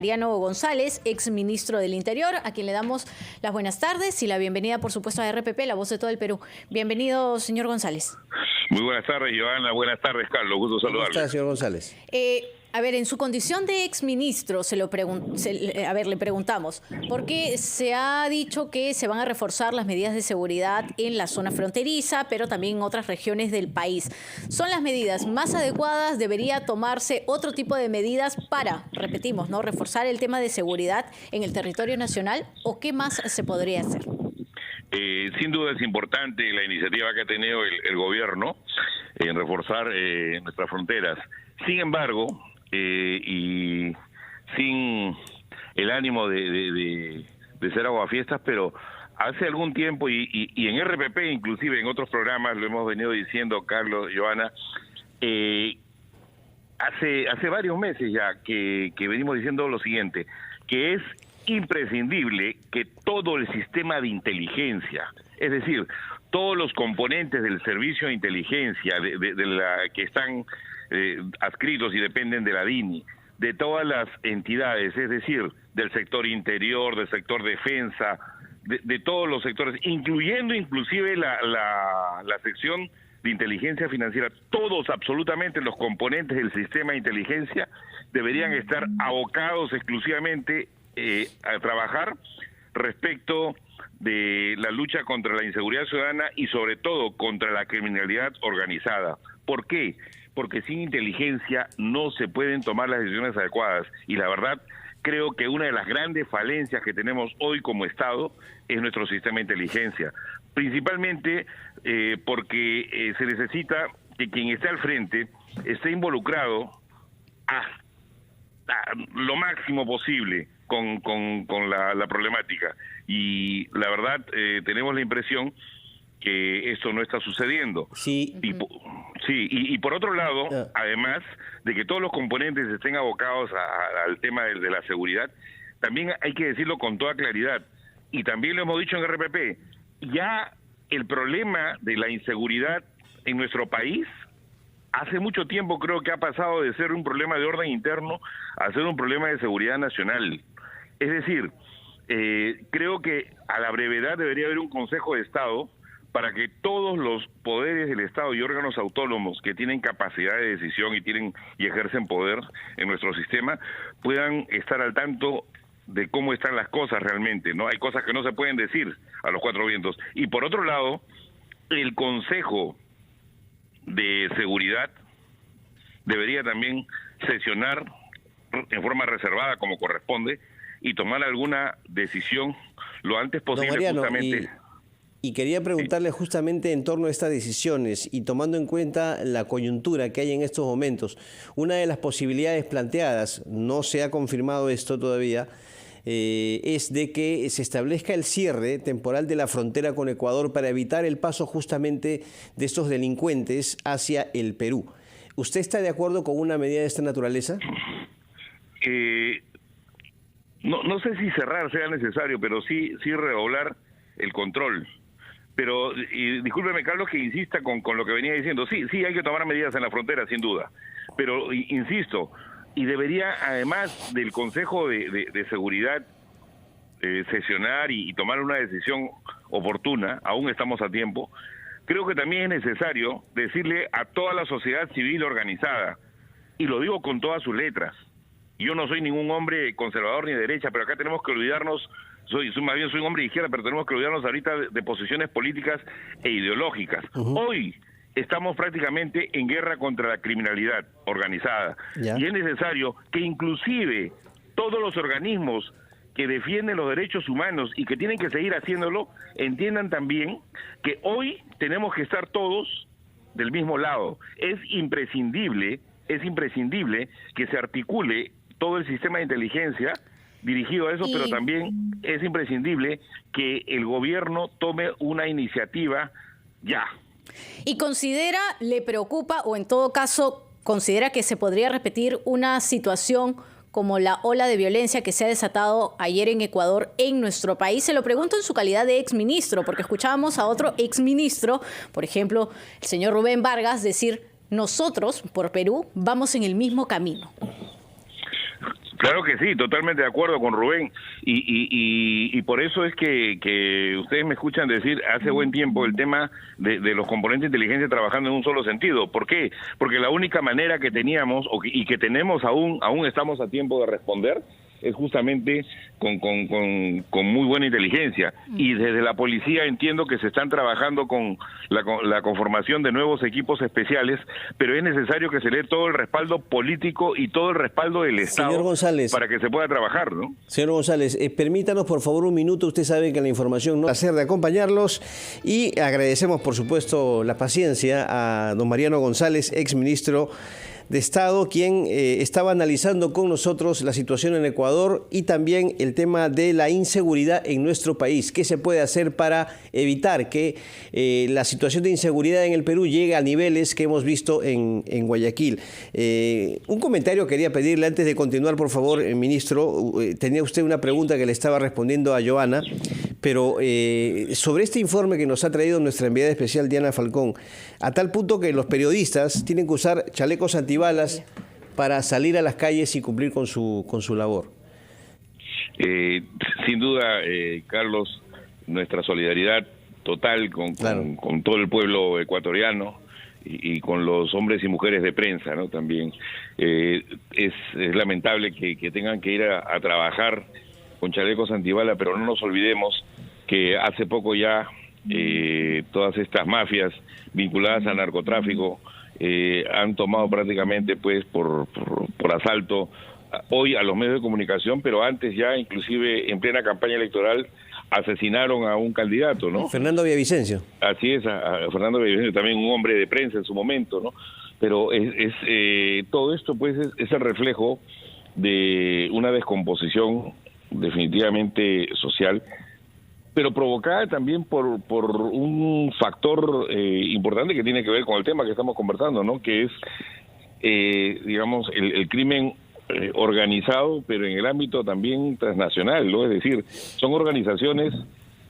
Mariano González, ex ministro del Interior, a quien le damos las buenas tardes y la bienvenida, por supuesto, a RPP, la voz de todo el Perú. Bienvenido, señor González. Muy buenas tardes, Joana. Buenas tardes, Carlos. Gusto saludarle. ¿Cómo está, señor González? A ver, en su condición de exministro, le preguntamos, ¿por qué se ha dicho que se van a reforzar las medidas de seguridad en la zona fronteriza, pero también en otras regiones del país? ¿Son las medidas más adecuadas? ¿Debería tomarse otro tipo de medidas para, repetimos, ¿no?, reforzar el tema de seguridad en el territorio nacional? ¿O qué más se podría hacer? Sin duda es importante la iniciativa que ha tenido el gobierno en reforzar nuestras fronteras. Sin embargo, y sin el ánimo de ser aguafiestas, pero hace algún tiempo, y en RPP inclusive en otros programas lo hemos venido diciendo, Carlos, Joana, hace varios meses ya que venimos diciendo lo siguiente, que es imprescindible que todo el sistema de inteligencia, es decir, todos los componentes del servicio de inteligencia que están adscritos y dependen de la DINI, de todas las entidades, es decir, del sector interior, del sector defensa, de todos los sectores, incluyendo inclusive la sección de inteligencia financiera, todos absolutamente los componentes del sistema de inteligencia deberían estar abocados exclusivamente a trabajar respecto de la lucha contra la inseguridad ciudadana y sobre todo contra la criminalidad organizada. ¿Por qué? Porque sin inteligencia no se pueden tomar las decisiones adecuadas, y la verdad creo que una de las grandes falencias que tenemos hoy como Estado es nuestro sistema de inteligencia, principalmente porque se necesita que quien esté al frente esté involucrado hasta lo máximo posible con la problemática, y la verdad tenemos la impresión que esto no está sucediendo. Sí. Y por otro lado, además de que todos los componentes estén abocados al tema de la seguridad, también hay que decirlo con toda claridad, y también lo hemos dicho en RPP, ya el problema de la inseguridad en nuestro país hace mucho tiempo creo que ha pasado de ser un problema de orden interno a ser un problema de seguridad nacional. Es decir, creo que a la brevedad debería haber un Consejo de Estado para que todos los poderes del Estado y órganos autónomos que tienen capacidad de decisión y ejercen poder en nuestro sistema puedan estar al tanto de cómo están las cosas realmente, ¿no? Hay cosas que no se pueden decir a los cuatro vientos. Y por otro lado, el Consejo de Seguridad debería también sesionar en forma reservada como corresponde y tomar alguna decisión lo antes posible. Mariano, justamente. Y quería preguntarle justamente en torno a estas decisiones y tomando en cuenta la coyuntura que hay en estos momentos. Una de las posibilidades planteadas, no se ha confirmado esto todavía, es de que se establezca el cierre temporal de la frontera con Ecuador para evitar el paso justamente de estos delincuentes hacia el Perú. ¿Usted está de acuerdo con una medida de esta naturaleza? No sé si cerrar sea necesario, pero sí redoblar el control. Pero, y discúlpeme, Carlos, que insista con lo que venía diciendo. Sí, hay que tomar medidas en la frontera, sin duda. Pero, insisto, y debería, además del Consejo de Seguridad, sesionar y tomar una decisión oportuna, aún estamos a tiempo, creo que también es necesario decirle a toda la sociedad civil organizada, y lo digo con todas sus letras, yo no soy ningún hombre conservador ni de derecha, pero acá tenemos que olvidarnos, más bien soy un hombre de izquierda, pero tenemos que olvidarnos ahorita de posiciones políticas e ideológicas. Hoy estamos prácticamente en guerra contra la criminalidad organizada. Y es necesario que inclusive todos los organismos que defienden los derechos humanos y que tienen que seguir haciéndolo, entiendan también que hoy tenemos que estar todos del mismo lado. Es imprescindible que se articule todo el sistema de inteligencia dirigido a eso, pero también es imprescindible que el gobierno tome una iniciativa ya. ¿Y le preocupa, o en todo caso, considera que se podría repetir una situación como la ola de violencia que se ha desatado ayer en Ecuador en nuestro país? Se lo pregunto en su calidad de exministro, porque escuchábamos a otro exministro, por ejemplo, el señor Rubén Vargas, decir: nosotros, por Perú, vamos en el mismo camino. Claro que sí, totalmente de acuerdo con Rubén. Y por eso es que ustedes me escuchan decir hace buen tiempo el tema de los componentes de inteligencia trabajando en un solo sentido. ¿Por qué? Porque la única manera que teníamos y que tenemos aún estamos a tiempo de responder es justamente con muy buena inteligencia. Y desde la policía entiendo que se están trabajando con la conformación de nuevos equipos especiales, pero es necesario que se le dé todo el respaldo político y todo el respaldo del Estado, señor González, para que se pueda trabajar, ¿no? Señor González, permítanos por favor un minuto. Usted sabe que la información no va a ser de acompañarlos y agradecemos por supuesto la paciencia a don Mariano González, exministro de Estado, quien estaba analizando con nosotros la situación en Ecuador y también el tema de la inseguridad en nuestro país. ¿Qué se puede hacer para evitar que la situación de inseguridad en el Perú llegue a niveles que hemos visto en Guayaquil? Un comentario quería pedirle antes de continuar, por favor, ministro. Tenía usted una pregunta que le estaba respondiendo a Joana, pero sobre este informe que nos ha traído nuestra enviada especial Diana Falcón, a tal punto que los periodistas tienen que usar chalecos antibalas para salir a las calles y cumplir con su labor. Sin duda, Carlos, nuestra solidaridad total con todo el pueblo ecuatoriano y con los hombres y mujeres de prensa, ¿no? También es lamentable que tengan que ir a trabajar con chalecos antibala, pero no nos olvidemos que hace poco ya todas estas mafias vinculadas al narcotráfico han tomado prácticamente pues por asalto hoy a los medios de comunicación, pero antes ya inclusive en plena campaña electoral asesinaron a un candidato, ¿no? Fernando Villavicencio. Así es, a Fernando Villavicencio, también un hombre de prensa en su momento, ¿no? Pero todo esto pues es el reflejo de una descomposición definitivamente social, pero provocada también por un factor importante que tiene que ver con el tema que estamos conversando, ¿no? Que es, digamos, el crimen organizado, pero en el ámbito también transnacional, ¿no? Es decir, son organizaciones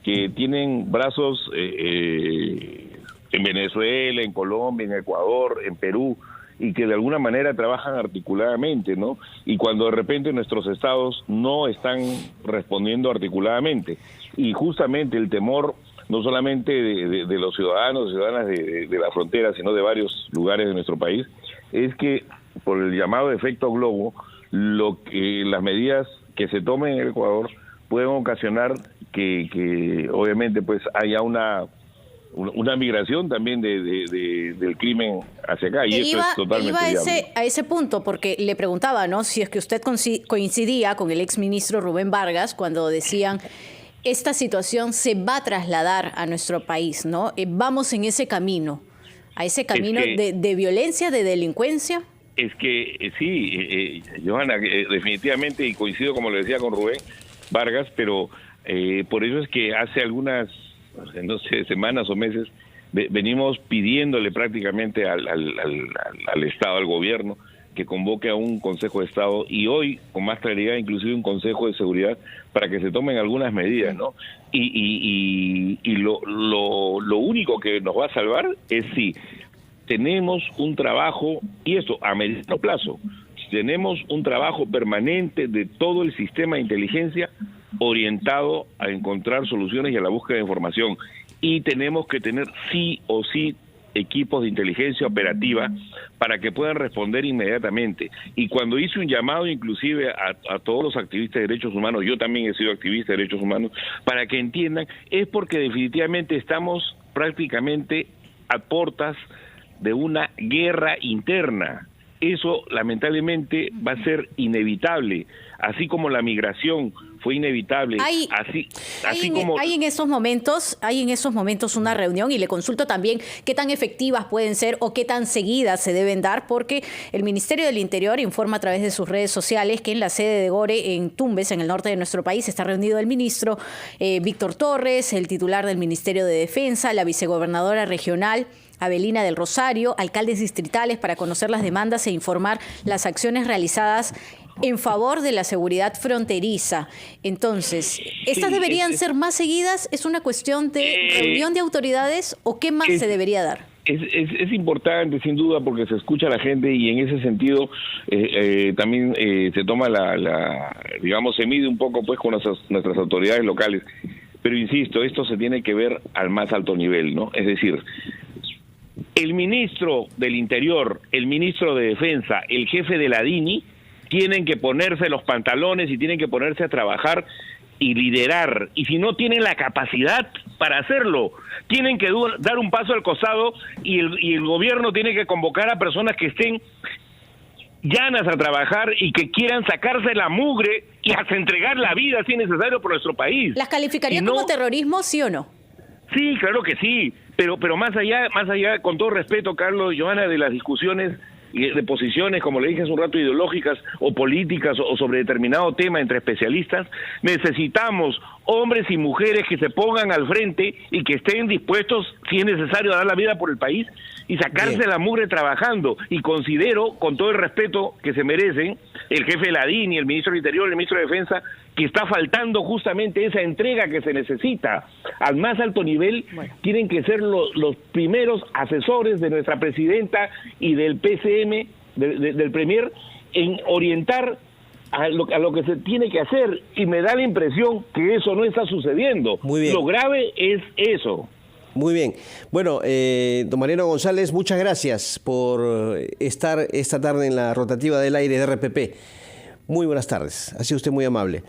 que tienen brazos en Venezuela, en Colombia, en Ecuador, en Perú, y que de alguna manera trabajan articuladamente, ¿no? Y cuando de repente nuestros estados no están respondiendo articuladamente, y justamente el temor no solamente de los ciudadanos y ciudadanas de la frontera, sino de varios lugares de nuestro país, es que por el llamado efecto globo, las medidas que se tomen en el Ecuador pueden ocasionar que obviamente pues haya una migración también del crimen hacia acá, y eso es totalmente viable. A ese punto, porque le preguntaba, ¿no?, si es que usted coincidía con el exministro Rubén Vargas cuando decían esta situación se va a trasladar a nuestro país, ¿no? Vamos en ese camino, a ese camino de violencia, de delincuencia. Es que sí, Johanna, definitivamente, y coincido como le decía con Rubén Vargas, pero por eso es que hace algunas, no sé, semanas o meses venimos pidiéndole prácticamente al Estado, al gobierno, que convoque a un Consejo de Estado y hoy, con más claridad, inclusive un Consejo de Seguridad, para que se tomen algunas medidas, ¿no? Y lo único que nos va a salvar es si tenemos un trabajo, y esto a mediano plazo, tenemos un trabajo permanente de todo el sistema de inteligencia orientado a encontrar soluciones y a la búsqueda de información. Y tenemos que tener sí o sí equipos de inteligencia operativa para que puedan responder inmediatamente. Y cuando hice un llamado inclusive a todos los activistas de derechos humanos, yo también he sido activista de derechos humanos, para que entiendan, es porque definitivamente estamos prácticamente a puertas de una guerra interna. Eso lamentablemente va a ser inevitable, así como la migración fue inevitable. Hay en esos momentos una reunión, y le consulto también qué tan efectivas pueden ser o qué tan seguidas se deben dar, porque el Ministerio del Interior informa a través de sus redes sociales que en la sede de Gore, en Tumbes, en el norte de nuestro país, está reunido el ministro Víctor Torres, el titular del Ministerio de Defensa, la vicegobernadora regional Abelina del Rosario, alcaldes distritales, para conocer las demandas e informar las acciones realizadas en favor de la seguridad fronteriza. Entonces, ¿estas deberían ser más seguidas? ¿Es una cuestión de reunión de autoridades o qué más se debería dar? es importante, sin duda, porque se escucha a la gente y en ese sentido también se toma digamos, se mide un poco pues con nuestras autoridades locales. Pero insisto, esto se tiene que ver al más alto nivel, ¿no? Es decir, el ministro del Interior, el ministro de Defensa, el jefe de la DINI, tienen que ponerse los pantalones y tienen que ponerse a trabajar y liderar, y si no tienen la capacidad para hacerlo, tienen que dar un paso al costado y el gobierno tiene que convocar a personas que estén llanas a trabajar y que quieran sacarse la mugre y hasta entregar la vida si es necesario por nuestro país. ¿Las calificaría como terrorismo, sí o no? Sí, claro que sí, pero más allá, con todo respeto, Carlos y Johanna, de las discusiones de posiciones, como le dije hace un rato, ideológicas o políticas o sobre determinado tema entre especialistas, necesitamos hombres y mujeres que se pongan al frente y que estén dispuestos, si es necesario, a dar la vida por el país y sacarse la mugre trabajando. Y considero, con todo el respeto que se merecen, el jefe de la DINI, el ministro del Interior, el ministro de Defensa, que está faltando justamente esa entrega que se necesita al más alto nivel. Bueno, tienen que ser los primeros asesores de nuestra presidenta y del PCM, del Premier, en orientar a lo que se tiene que hacer, y me da la impresión que eso no está sucediendo. Muy bien. Lo grave es eso. Muy bien. Bueno, don Mariano González, muchas gracias por estar esta tarde en la rotativa del aire de RPP. Muy buenas tardes. Ha sido usted muy amable.